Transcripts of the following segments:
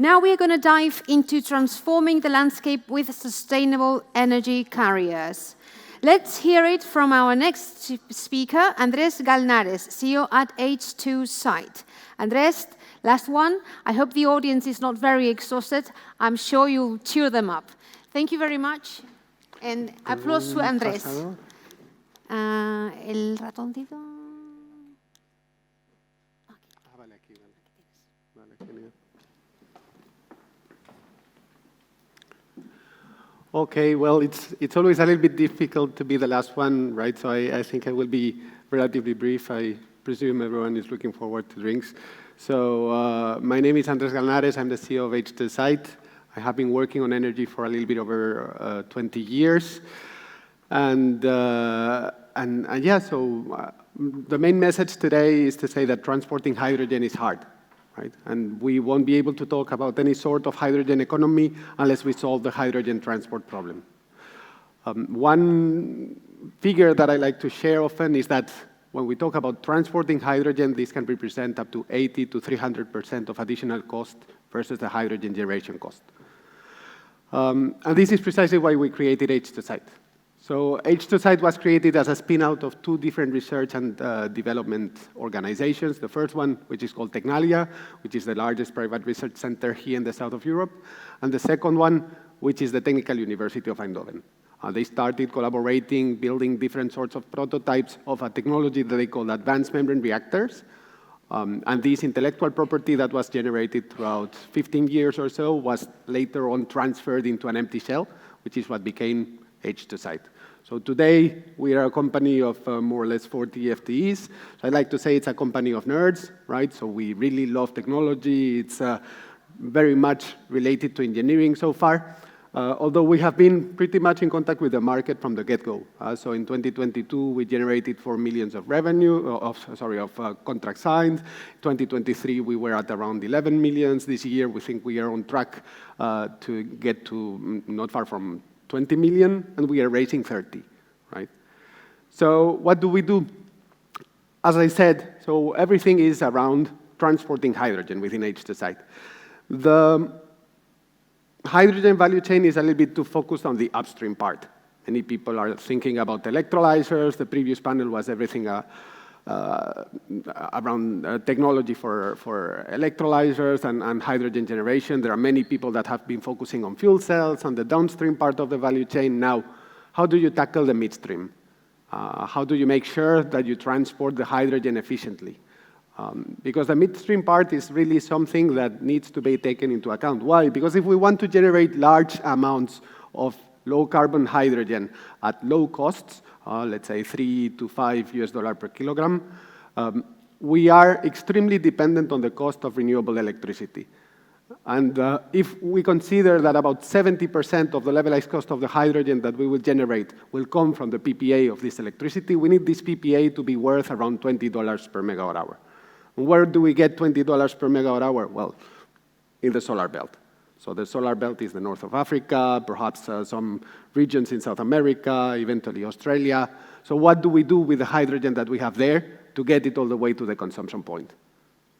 Now we are going to dive into transforming the landscape with sustainable energy carriers. Let's hear it from our next speaker, Andrés Galnares, CEO at H2Site. Andrés, last one. I hope the audience is not very exhausted. I'm sure you'll cheer them up. Thank you very much. And applause to Andrés. El ratoncito. Okay, well, it's always a little bit difficult to be the last one, right? So I think I will be relatively brief. I presume everyone is looking forward to drinks. So my name is Andrés Galnares. I'm the CEO of H2Site. I have been working on energy for a little bit over 20 years. And yeah, so the main message today is to say that transporting hydrogen is hard. Right? And we won't be able to talk about any sort of hydrogen economy unless we solve the hydrogen transport problem. One figure that I like to share often is that when we talk about transporting hydrogen, this can represent up to 80 to 300% of additional cost versus the hydrogen generation cost. And this is precisely why we created H2Site. So H2Site was created as a spin-out of two different research and development organizations. The first one, which is called Tecnalia, which is the largest private research center here in the south of Europe. And the second one, which is the Technical University of Eindhoven. They started collaborating, building different sorts of prototypes of a technology that they call advanced membrane reactors. And this intellectual property that was generated throughout 15 years or so was later on transferred into an empty shell, which is what became H2Site. So today, we are a company of more or less 40 FTEs. So I like to say it's a company of nerds, right? So we really love technology. It's very much related to engineering so far, although we have been pretty much in contact with the market from the get-go. So in 2022, we generated 4 million of revenue, of contract signed. 2023, we were at around 11 million. This year, we think we are on track to get to not far from 20 million, and we are raising 30, right? So what do we do? As I said, so everything is around transporting hydrogen within H2Site. The hydrogen value chain is a little bit too focused on the upstream part. Many people are thinking about electrolyzers. The previous panel was everything around technology for electrolyzers and hydrogen generation. There are many people that have been focusing on fuel cells and the downstream part of the value chain. Now, how do you tackle the midstream? How do you make sure that you transport the hydrogen efficiently? Because the midstream part is really something that needs to be taken into account. Why? Because if we want to generate large amounts of low-carbon hydrogen at low costs, let's say $3 to $5 per kilogram, we are extremely dependent on the cost of renewable electricity. And if we consider that about 70% of the levelized cost of the hydrogen that we will generate will come from the PPA of this electricity, we need this PPA to be worth around $20 per megawatt hour. And where do we get $20 per megawatt hour? Well, in the solar belt. So the solar belt is the north of Africa, perhaps some regions in South America, eventually Australia. So what do we do with the hydrogen that we have there to get it all the way to the consumption point?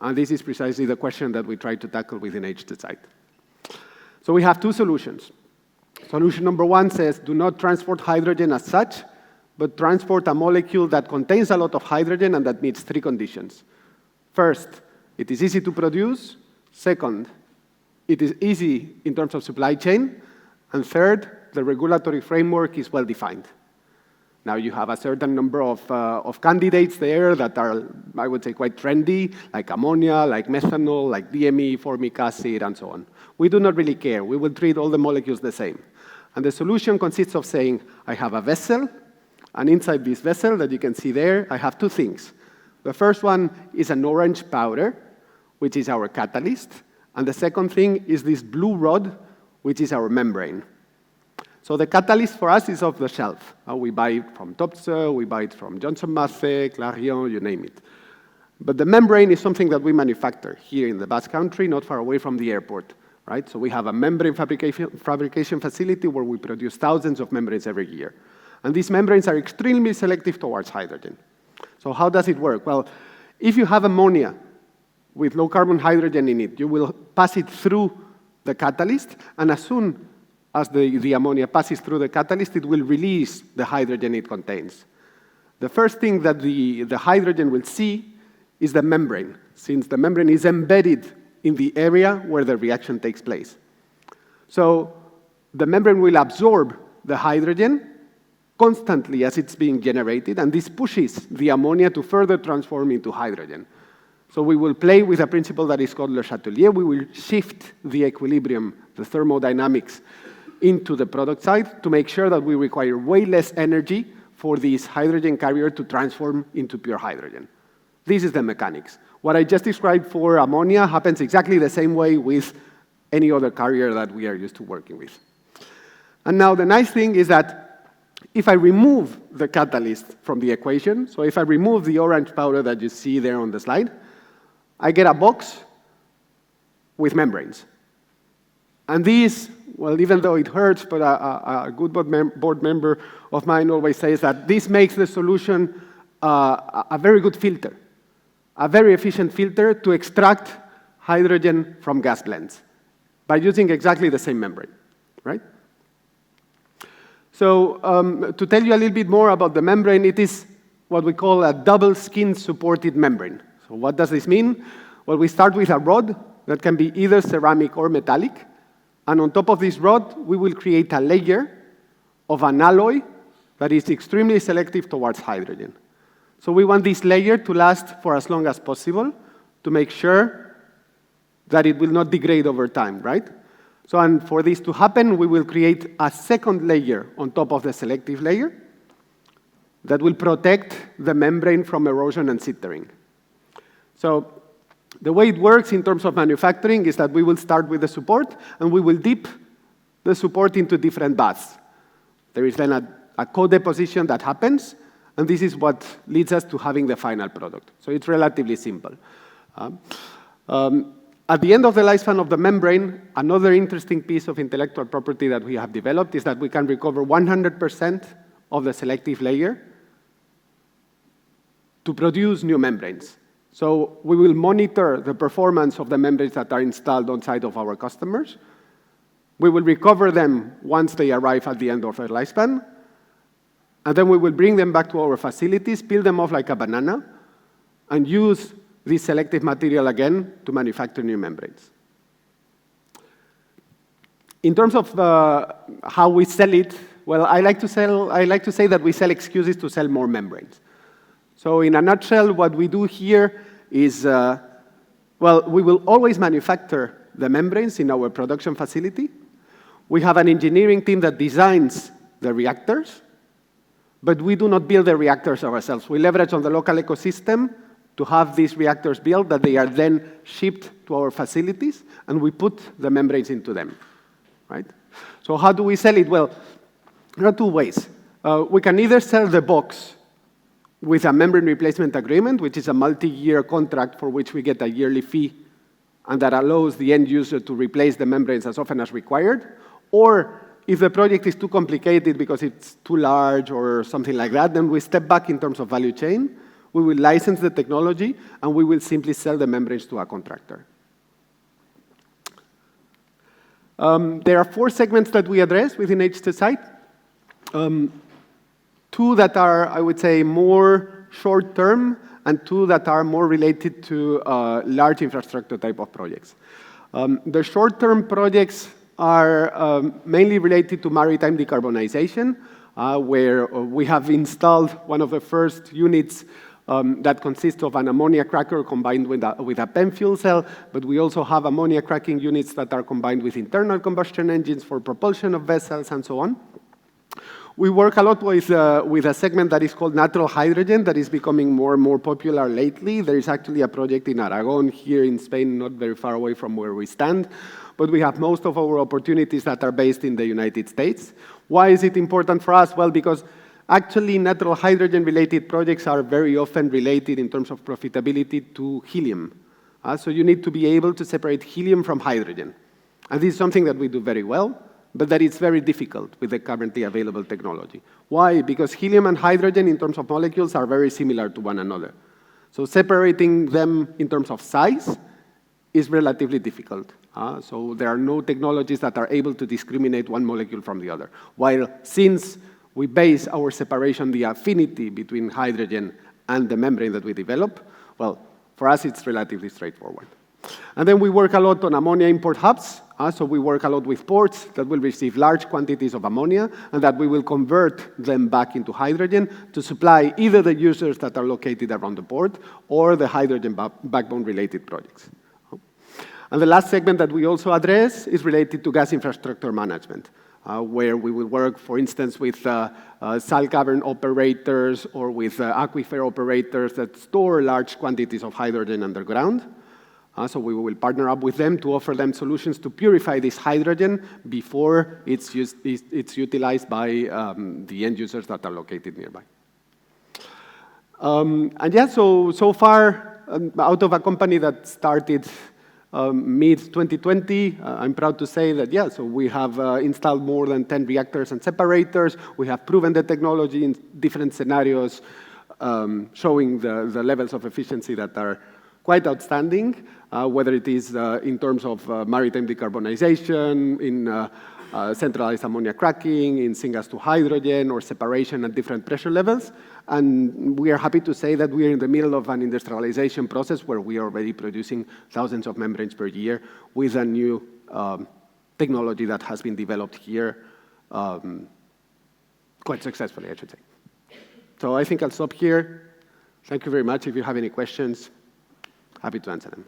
And this is precisely the question that we try to tackle within H2Site. So we have two solutions. Solution number one says, do not transport hydrogen as such, but transport a molecule that contains a lot of hydrogen and that meets three conditions. First, it is easy to produce. Second, it is easy in terms of supply chain. And third, the regulatory framework is well defined. Now you have a certain number of candidates there that are, I would say, quite trendy, like ammonia, like methanol, like DME, formic acid, and so on. We do not really care. We will treat all the molecules the same. And the solution consists of saying, I have a vessel, and inside this vessel that you can see there, I have two things. The first one is an orange powder, which is our catalyst. And the second thing is this blue rod, which is our membrane. So the catalyst for us is off the shelf. We buy it from Topsoe, we buy it from Johnson Matthey, Clarion, you name it. But the membrane is something that we manufacture here in the Basque Country, not far away from the airport, right? So we have a membrane fabrication facility where we produce thousands of membranes every year. And these membranes are extremely selective towards hydrogen. So how does it work? Well, if you have ammonia with low-carbon hydrogen in it, you will pass it through the catalyst, and as soon as the ammonia passes through the catalyst, it will release the hydrogen it contains. The first thing that the hydrogen will see is the membrane, since the membrane is embedded in the area where the reaction takes place. So the membrane will absorb the hydrogen constantly as it's being generated, and this pushes the ammonia to further transform into hydrogen. So we will play with a principle that is called Le Chatelier. We will shift the equilibrium, the thermodynamics, into the product side to make sure that we require way less energy for this hydrogen carrier to transform into pure hydrogen. This is the mechanics. What I just described for ammonia happens exactly the same way with any other carrier that we are used to working with. And now the nice thing is that if I remove the catalyst from the equation, so if I remove the orange powder that you see there on the slide, I get a box with membranes. And these, well, even though it hurts, but a good board member of mine always says that this makes the solution a very good filter, a very efficient filter to extract hydrogen from gas blends by using exactly the same membrane, right? So to tell you a little bit more about the membrane, it is what we call a double skin supported membrane. So what does this mean? Well, we start with a rod that can be either ceramic or metallic, and on top of this rod, we will create a layer of an alloy that is extremely selective towards hydrogen. So we want this layer to last for as long as possible to make sure that it will not degrade over time, right? So, and for this to happen, we will create a second layer on top of the selective layer that will protect the membrane from erosion and sintering. So the way it works in terms of manufacturing is that we will start with the support, and we will dip the support into different baths. There is then a co-deposition that happens, and this is what leads us to having the final product. So it's relatively simple. At the end of the lifespan of the membrane, another interesting piece of intellectual property that we have developed is that we can recover 100% of the selective layer to produce new membranes. So we will monitor the performance of the membranes that are installed on site of our customers. We will recover them once they arrive at the end of their lifespan, and then we will bring them back to our facilities, peel them off like a banana, and use this selective material again to manufacture new membranes. In terms of how we sell it, well, I like to say that we sell excuses to sell more membranes. So in a nutshell, what we do here is, well, we will always manufacture the membranes in our production facility. We have an engineering team that designs the reactors, but we do not build the reactors ourselves. We leverage on the local ecosystem to have these reactors built, that they are then shipped to our facilities, and we put the membranes into them, right? So how do we sell it? Well, there are two ways. We can either sell the box with a membrane replacement agreement, which is a multi-year contract for which we get a yearly fee, and that allows the end user to replace the membranes as often as required. Or if the project is too complicated because it's too large or something like that, then we step back in terms of value chain. We will license the technology, and we will simply sell the membranes to a contractor. There are 4 segments that we address within HT Site. 2 that are, I would say, more short-term, and 2 that are more related to large infrastructure type of projects. The short-term projects are mainly related to maritime decarbonization, where we have installed one of the first units that consists of an ammonia cracker combined with a PEM fuel cell, but we also have ammonia cracking units that are combined with internal combustion engines for propulsion of vessels and so on. We work a lot with a segment that is called natural hydrogen that is becoming more and more popular lately. There is actually a project in Aragon here in Spain, not very far away from where we stand, but we have most of our opportunities that are based in the United States. Why is it important for us? Well, because actually natural hydrogen-related projects are very often related in terms of profitability to helium. So you need to be able to separate helium from hydrogen. And this is something that we do very well, but that it's very difficult with the currently available technology. Why? Because helium and hydrogen in terms of molecules are very similar to one another. So separating them in terms of size is relatively difficult. So there are no technologies that are able to discriminate one molecule from the other. While since we base our separation, the affinity between hydrogen and the membrane that we develop, well, for us it's relatively straightforward. And then we work a lot on ammonia import hubs. So we work a lot with ports that will receive large quantities of ammonia and that we will convert them back into hydrogen to supply either the users that are located around the port or the hydrogen backbone-related projects. And the last segment that we also address is related to gas infrastructure management, where we will work, for instance, with salt cavern operators or with aquifer operators that store large quantities of hydrogen underground. So we will partner up with them to offer them solutions to purify this hydrogen before it's utilized by the end users that are located nearby. And yeah, so far, out of a company that started mid-2020, I'm proud to say that, yeah, so we have installed more than 10 reactors and separators. We have proven the technology in different scenarios, showing the levels of efficiency that are quite outstanding, whether it is in terms of maritime decarbonization, in centralized ammonia cracking, in syngas to hydrogen, or separation at different pressure levels. And we are happy to say that we are in the middle of an industrialization process where we are already producing thousands of membranes per year with a new technology that has been developed here quite successfully, I should say. So I think I'll stop here. Thank you very much. If you have any questions, happy to answer them.